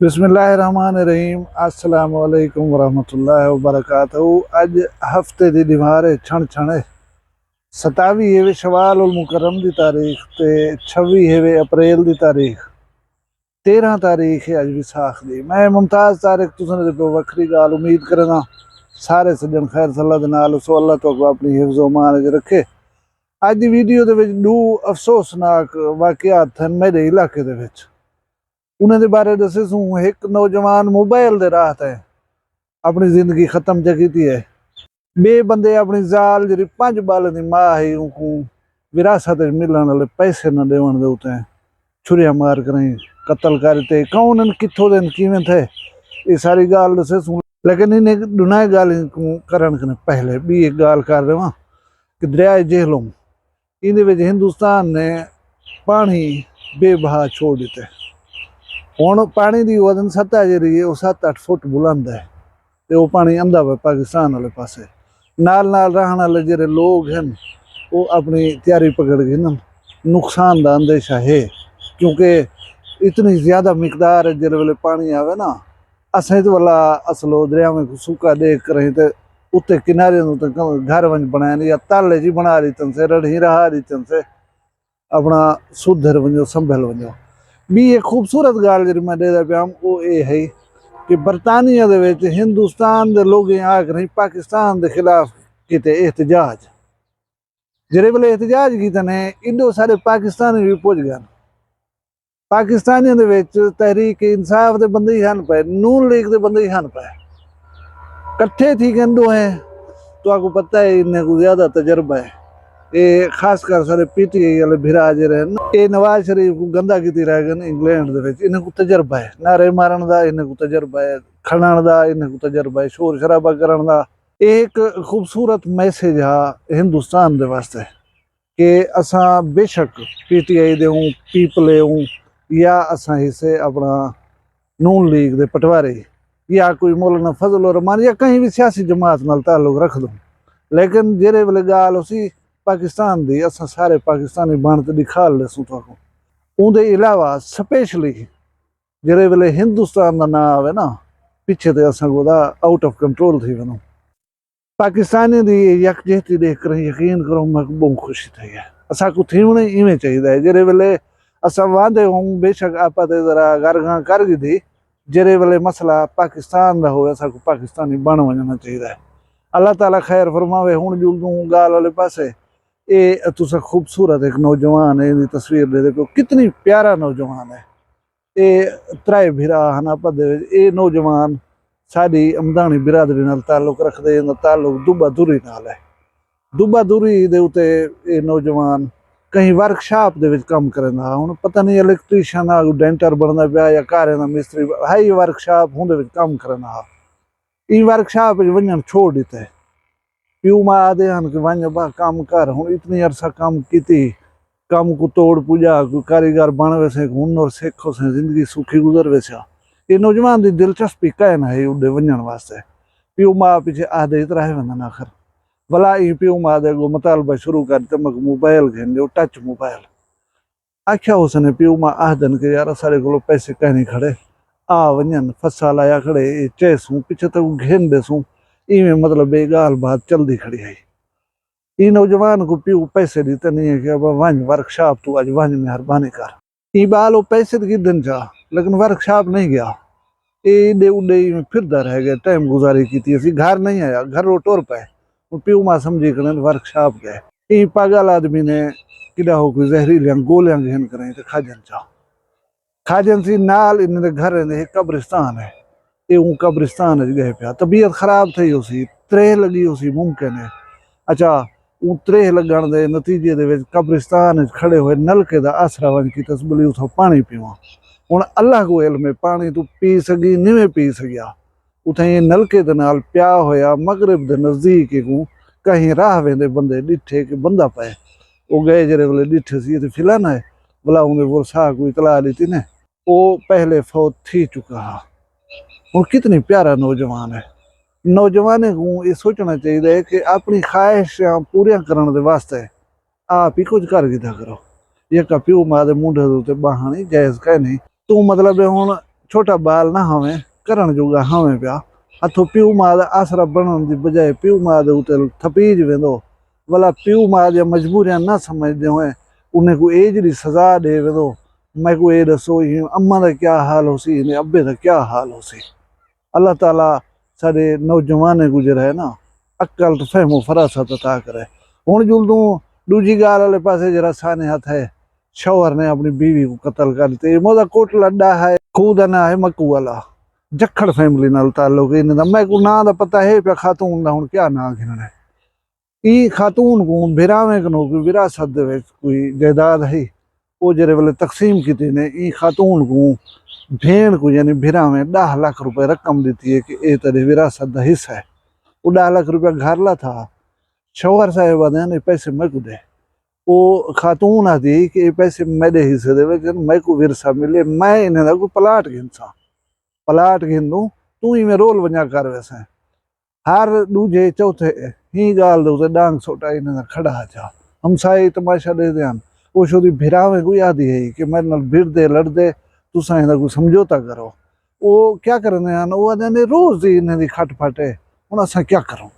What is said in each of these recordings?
बिस्मिल्लाहिर्रहमानिर्रहीम अस्सलामु अलैकुम वरहमतुल्लाहि वबरकातहू। अज हफ्ते दी दीवार छण छण 27 हेवे शवाल उल मुकर्रम दी तारीख ते 26 हेवे अप्रैल दी तारीख 13 तारीख है अज विसाख दी। मैं मुमताज तारिक तुसन दे पे वखरी गाल उम्मीद करना सारे सज्जन खैर सल्ला दे नाल सो अल्लाह तो अपनी हिफ्ज़ व मान च रखे। अज दी वीडियो दे विच दो अफसोसनाक वाक़ियात हैं मेरे इलाके दे विच। उन्हें दे बारे दसे सूं। एक नौजवान मोबाइल दे राह ते अपनी जिंदगी खत्म च की है। बे बंदे अपनी जाल जी 5 बाल की मां है उनको विरासत मिलने वाले पैसे न देवन दे उते छुरिया मार कर कत्ल करते कौन कितों दिन किवें थे ये सारी गाल दसे सूं। लेकिन इन्हें दुनाए गाल करन कने पहले भी एक गाल कर देवा कि दरिया जेहलों इन हिंदुस्तान ने पानी बेबहा छोड़ दिते। हुण पानी की वजन सतह जी है 7-8 फुट बुलंद है तो वह पानी आंदा वा पाकिस्तान वाले पासे। नाल नाल रहने वाले जेरे लोग हैं वो अपनी तैयारी पकड़ गए ना। नुकसान का अंदेशा है क्योंकि इतनी ज़्यादा मिकदार है जेरे वेले पानी आवे ना असें तो वाला असलो दरिया में सूखा देख कर तो उत्ते किनारे घर वंज बनाए या ताले जी बना रही तन से रढ़ी रहा रही तन से अपना सुधर वंजो संभल वंजो। भी एक खूबसूरत गाल जी मैं दे पाया वो ये है कि बरतानिया दे विच हिंदुस्तान दे लोग आकर पाकिस्तान के खिलाफ किते एहतजाज जेरे वेले एहतजाज किते ने इन्ने सारे पाकिस्तानी भी पुज गए। पाकिस्तानियों दे विच तहरीक इंसाफ दे बंदे ही हन पे नून लीग दे बंदे ही हन पे कट्ठे थी कहंदो है तो आपको पता है इन्हें को ज्यादा तजर्बा है। ये खासकर सारे पीटीआई वाले भिरा जे रहे ये नवाज शरीफ को गंदा की रह गए इंग्लैंड दे विच इन्हें को तजर्बा है नारे मारन दा इन्हें को तजर्बा है खड़न दा इन्हें को तजर्बा है शोर शराबा करन दा। एक खूबसूरत मैसेज है हिंदुस्तान दे वास्ते कि असा बेशक पीटीआई दे हूँ पीपले हूँ या असा हिस्से अपना नून लीग दे पटवारे या कोई मौलाना फजल रहमान या कहीं भी सियासी जमात नाल ताल्लुक रख दो लेकिन जेरे वेले गाल उसी पाकिस्तान दी असा सारे पाकिस्तानी बनते दिखा लेसूं तुहानू। उनके अलावा स्पेशली जेरे वेले हिंदुस्तान का नाम आवे ना पिछे तो असा आउट ऑफ कंट्रोल थी वनो। पाकिस्तानी दी यकजहती देख कर यकीन करो मैं बहुत खुशी थी है। असा को थी इवें चाहिए जेरे वेले असा वादे हूँ बेशक आप जरा गारगां कर गई थी जेरे वेले मसला पाकिस्तान का हो असा को पाकिस्तानी बन वजना चाहिए। अल्लाह ताला खैर फरमावे। हुण जुलदू गाल वाले पासे ये तुसा खूबसूरत एक नौजवान है इहदी तस्वीर दे देखो कितनी प्यारा नौजवान है। ये त्राए भिरा हन आपा दे ये नौजवान साडी अमदानी बिरादरी नाल ताल्लुक रखदे ताल्लुक दुबा दुरी नाल है। दुबा दुरी दे उते ये नौजवान कहीं वर्कशॉप दे विच काम करदा हुण पता नहीं इलैक्ट्रीशियन आ डेंटर बनदा पिया या कारें दा मिस्त्री हाई वर्कशॉप हुंदे विच काम करदा ई वर्कशॉप विच वञण छोड़ दिता है। प्यू मां आदे हन कि वन बा काम कर हुण इतनी अरसा काम की काम को तोड़ पूजा कोई कारीगर बन वैसे हुनर सीखो से जिंदगी सुखी गुजर वैसा। ये नौजवान की दिलचस्पी कैन है उडे वजन वास्ते प्यू मां पीछे आदे इतरा है वंदन आखिर भला ही प्यू मां दे गो मुतालबा शुरू कर तमक मोबाइल घेन जो टच मोबाइल आख्या उसने प्यू मां आदन के यार सारे को पैसे कहने खड़े आ वजन फसा लाया खड़े चेसूं पीछे तक घेन देसूं इवें मतलब बेगाल बात चलती खड़ी है। ई नौजवान को प्यू पैसे दीते नहीं है कि अब वन वर्कशॉप तू आज वन मेहरबानी कर ई बाल वो पैसे की दिन जा लेकिन वर्कशॉप नहीं गया ये उडे फिरदा रह गया टाइम गुजारी की थी घर नहीं आया घर रो टोर पे प्यू मां समझी कर वर्कशॉप गए। ई पागल आदमी ने किदा हो कोई जहरीलियां गोलियां घेन करें तो खाजन सी नाल इन घर कब्रिस्तान है ये कब्रिस्तान गए पिया तबीयत खराब थी उसी त्रेह लगी उसी मुमकिन है। अच्छा वो त्रेह लगन के नतीजे दे कब्रिस्तान खड़े हुए नलके का आसरा वन की तस्बली उतो पानी पीवा हुण अल्लाह को इल्म है पानी तू पी सकी निवें पी सकिया उथे नलके दे नाल प्या होया मगरिब दे नज़दीक को कहीं राह वेंदे बंदे डिठे कि बंदा पे वो गए जरे वाले डिठे सी तो फिलाना है भला उन्हें वो शाह को इतला दी थी ने वो पहले फौत थी चुका है। और कितनी प्यारा नौजवान है। नौजवाने को ये सोचना चाहिए कि अपनी ख्वाहिशां पूरियां करने दे वास्ते आप ही कुछ कर दिया करो। ये प्यू मां दे मुंडे दे उत्ते बाहणी जायज़ कह नहीं तू मतलब हुण छोटा बाल ना हमें करण जोगा हमें पिया हथों प्यू मां दा आसरा बनण दी बजाय प्यू मां दे उते थपीज वेंदो भला प्यू मां जे मजबूरियां ना समझदे हुए उन्हें को एज दी सजा दे वेंदो। मैं को ये दसो अम्मा दा क्या हाल होसी ने अब्बे दा क्या हाल होसी। अल्लाह ताला साडे नौजवाने गुजर है ना अक्ल तो फहमो फरासत अता करे। हुण जुल तू दूजी गाल वाले पासे जरा साने हथ है शौहर ने अपनी बीवी को कत्ल कर दिते मोदा कोट लड्डा है खूद ना है मक्कू वाला जखड़ फैमिली नाल ताल्लुक इन्हां दा मैं को ना दा पता है पे खातून दा हुण क्या ना गिनना है ई खातून को बिरावे कनो कोई विरासत दे विच कोई जायदाद है वो जरे वेले तकसीम की ने ई खातून को भेड़ को यानी भिरावे 10 लाख रुपए रकम दी है कि ये तेरे विरासत का हिस्सा है। वो 10 लाख रुपया घर ला था शौहर साहब ने पैसे मैं को दे वो खातून आदि कि ये पैसे मेरे हिस्से दे मैं को विरसा मिले मैं इन्हें को प्लाट गिनसा प्लाट गिन दूं तू ही में रोल वजा कर वैसे हर दूजे चौथे ही गाल दे डांग सोटा इन्हें खड़ा जा हम साई तमाशा दे ध्यान वो शोदी भिरावे को याद ही है कि मेरे नाल भिड़ दे लड़ दे तुसा इन्हें को समझौता करो। वो क्या करने हैं वो आने रोज ही इन्हें दी खट फटे हुण असां क्या करूं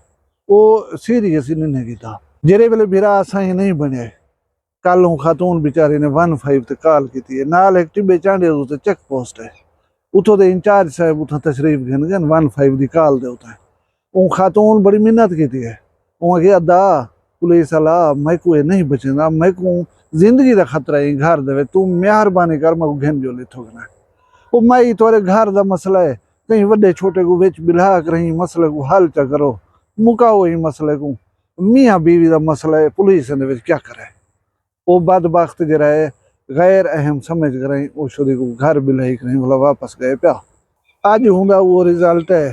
वो सीरियस इन्हें कीता जेरे वेले भिरा असां ही नहीं बने कल खातून बेचारी ने 15 ते कॉल की नाल एक टिब्बे चांडे उते चेक पोस्ट है उतो दे इंचार्ज साहब उथा तशरीफ गिन गन 15 दी कॉल दे उते वो खातून बड़ी मिन्नत की है वो के अदा पुलिस वाला मैं को नहीं बचेंदा मैं को जिंदगी का खतरा है घर दे तू मेहरबानी कर मैं घेन जो लिथो ना वो मैं तोरे घर का मसला है कहीं वड्डे छोटे को विच बिला रही मसले को हल चा करो मुकाओ ही मसले को मियाँ बीवी का मसला है पुलिस ने क्या करे वो बदबख्त जरा है गैर अहम समझ कर वो शुदी को घर बिलाई करें बोला वापस गए प्या आज होंदा वो रिजल्ट है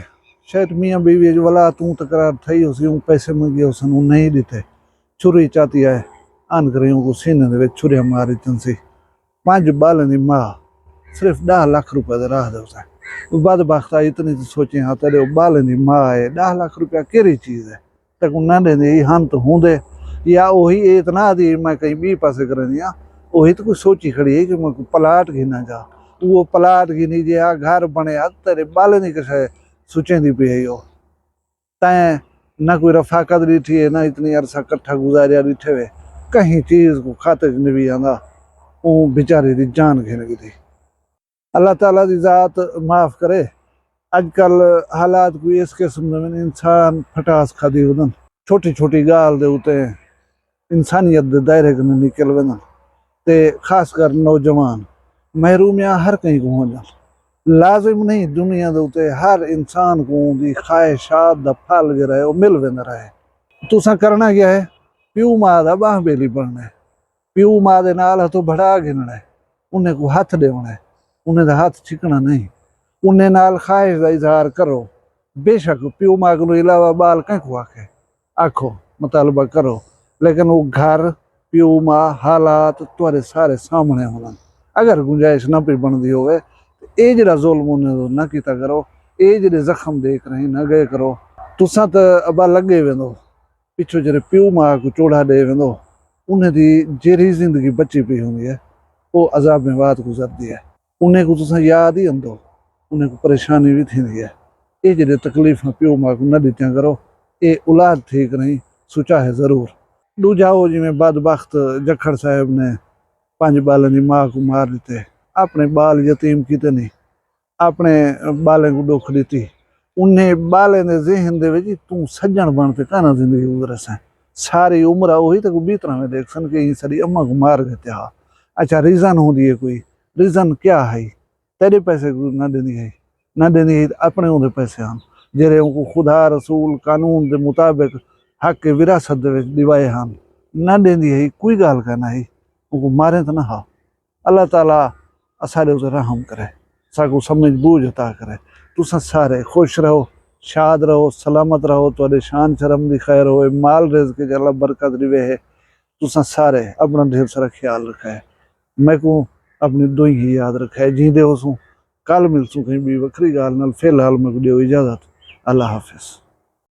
शायद मियाँ बीवी जो वाला तू तकरार थी उसी पैसे मंगे उसने नहीं दिते छुरी चाहती है आन करियों को सीने दे छुरिया मारी तंसी 5 बालन दी मां सिर्फ 10 लाख रुपए दे राह दे उसे बदबख्त इतनी तो सोचे हाँ तेरे बालन दी मां है 10 लाख रुपया केरी चीज है तक ना दे हम तो होंदे या वही इतना दी मैं कहीं भी पासे करनी वही तो कुछ सोची खड़ी है कि मैं प्लाट गिना जा वो प्लाट गिनी जे आ घर बने तेरे बाले नहीं कसे सोचे दी पे है तैं ना कोई रफाकत ॾिठी है ना इतनी अरसा कट्ठा गुजारिया ॾिठे वे कहीं चीज को खाते च नहीं आंदा वो बेचारे दी जान घेन गई थी। अल्लाह ताला दी जात माफ करे अजकल हालात कोई इस किस्म में इंसान फटास खादी वदन छोटी छोटी गाल दे उते इंसानियत दे दायरे कने निकल वदन ते खासकर नौजवान महरूमियां हर कहीं को हो जान लाजिम नहीं दुनिया दे उते हर इंसान को दी ख्वाहिशात दा फल जरा है वो मिल वेंदा रहे तुसा करना क्या है प्यू मां दा बाह बेली बनना है प्यू मां दे नाल हथों बड़ा गिनना है उन्हें को हाथ देना है उन्हें दा हाथ छिकना नहीं उन्हें नाल ख्वाहिश दा इजहार करो बेशक प्यू मां को अलावा बाल कहीं को आखे आखो मुतालबा करो लेकिन वो घर प्यू मां हालात तुम्हारे सारे सामने होना अगर गुंजाइश ना भी बनती होवे ये जरा जुल्म उन्हें ना किया करो ये जरे जख्म देख रहे ना गए करो तुसा तो अबा लगे वेंदो पिछो जरे प्यू मां को चोड़ा दे वेंदो उन्हें दी जेरी जिंदगी बची पी होंगी है वो अजाब में बात गुजरती है उन्हें को तुसा याद ही आंदो उन्हें को परेशानी भी थी है ये जरे तकलीफ प्यू मां को न दित्या करो ये औलाद ठीक नहीं सोचा है जरूर दूजाओ जिमें बदबख्त जखड़ साहब ने 5 बालन की मां को मार दिते अपने बाल यतीम किते नहीं अपने बालें को दुख दी उन्हें बालें दे ज़हन दे विच तू सज्जन बनते कहना जिंदगी गुजर सा सारी उम्र वही तक बीतना में देख सन कि सारी अम्मा को मार गए हाँ अच्छा रीज़न होंगी है कोई रीज़न क्या है तेरे पैसे को ना देनी है ना देनी है अपने उनके पैसे हैं जेरे उनको खुदा रसूल कानून के मुताबिक हक के विरासत दे विच दिवाए हैं ना देनी है कोई गाल कहना है उनको मारे तो ना हाँ अल्लाह ताला असारे उसे रहम करे साकू समझ बूझ अता करे तुसा सारे खुश रहो शाद रहो सलामत रहो तो शान शर्म दी खैर हो माल रिज़्क़ के अल्लाह बरकत रिवे है तुसा सारे अपना ढेर सारा ख्याल रखा है मैं को अपनी दुई ही याद रखा है जींदे हो सू कल मिलसूँ कहीं भी वखरी गाल नाल फिलहाल मैं को दियो इजाज़त अल्लाह हाफिज़।